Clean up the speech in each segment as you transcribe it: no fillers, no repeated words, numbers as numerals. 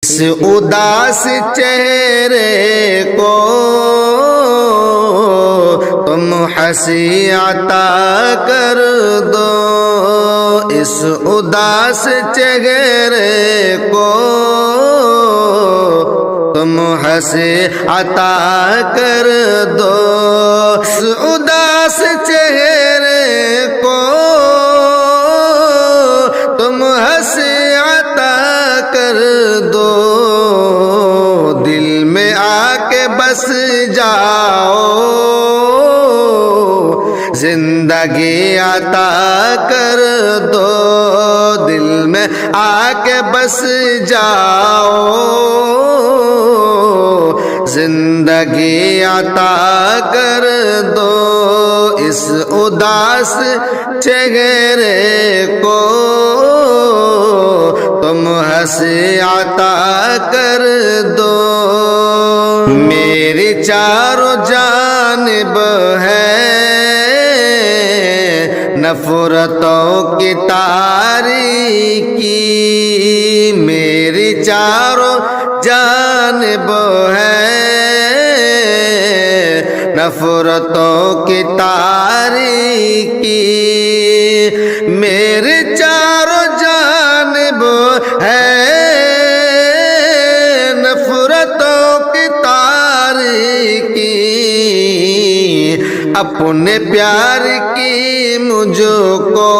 اس اداس چہرے کو تم ہنسی عطا کر دو، اس اداس چہرے کو تم ہنسی عطا کر دو، اس اداس چہرے کو تم ہنسی عطا کر دو، دل میں آ کے بس جاؤ، زندگی عطا کر دو، دل میں آ کے بس جاؤ، زندگی عطا کر دو، اس اداس چہرے کو تم ہنسی عطا کر دو۔ میری چاروں جانب ہے نفرتوں کی تاریکی، میری چاروں جانب ہے نفرتوں کی تاریکی، میرے چاروں جانب ہے نفرتوں کی تاریکی، اپنے پیار کی مجھ کو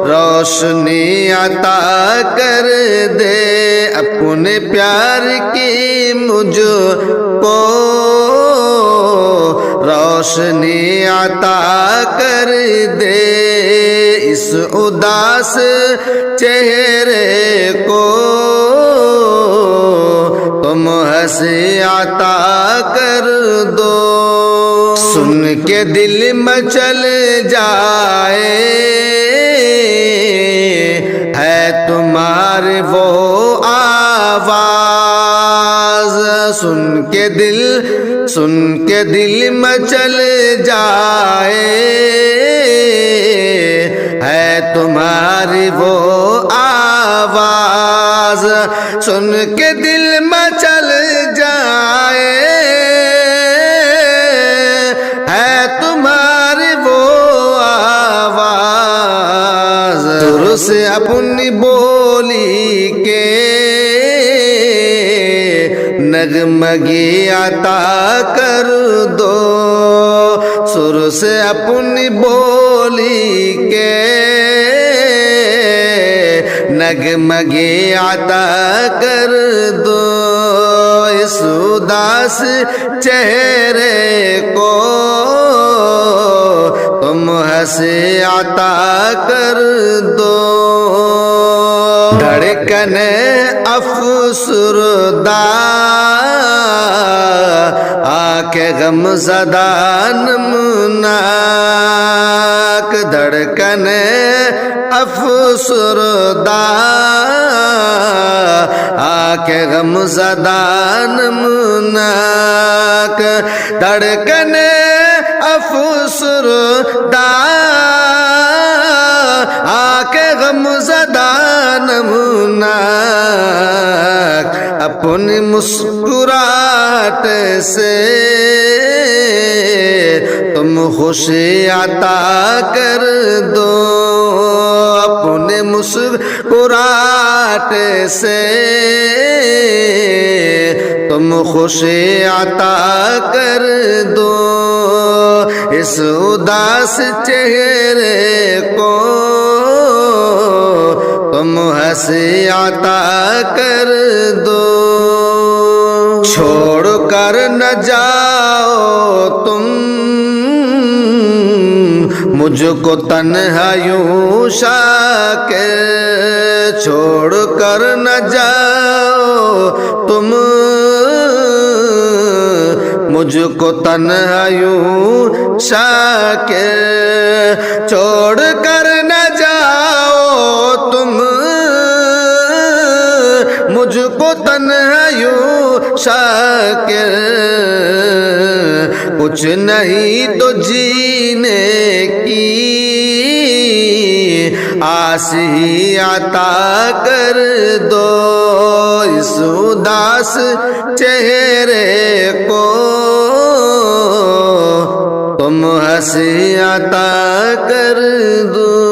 روشنی عطا کر دے، اپنے پیار کی مجھ کو روشنی عطا کر دے، اس اداس چہرے کو تم ہنسی عطا کر دو، سن کے دل مچل جائے ہے تمہاری وہ آواز، سن کے دل مچل جائے ہے تمہاری وہ آواز، سن کے دل مچل جائے ہے تمہاری وہ آواز، سر سے اپنی بولی کے نغمگی عطا کر دو، سر سے اپنی بولی کے نغمگی عطا کر دو، اس اداس چہرے کو تم ہنسی عطا کر دو، دھڑکن افسردہ آنکھ غم زدہ نمناک، دھڑکن افسردہ آنکھ غم زدہ نمناک، دھڑکن افسردہ آنکھ غم زدہ نمناک، اپنی مسکراہٹ سے تم خوشی عطا کر دو، اپنے مسکراہٹ سے تم خوشی عطا کر دو، اس اداس چہرے کو تم ہنسی عطا کر دو، چھوڑ کر نہ جاؤ تم مجھ کو تنہا یوں شاکر، چھوڑ کر نہ جاؤ تم مجھ کو تنہا یوں شاکر، چھوڑ کر نہ جاؤ تم مجھ کو تنہا یوں شاکر، کچھ نہیں تو جینے کی آسی عطا کر دو اس اداس چہرے کو تم ہنسی عطا کر دو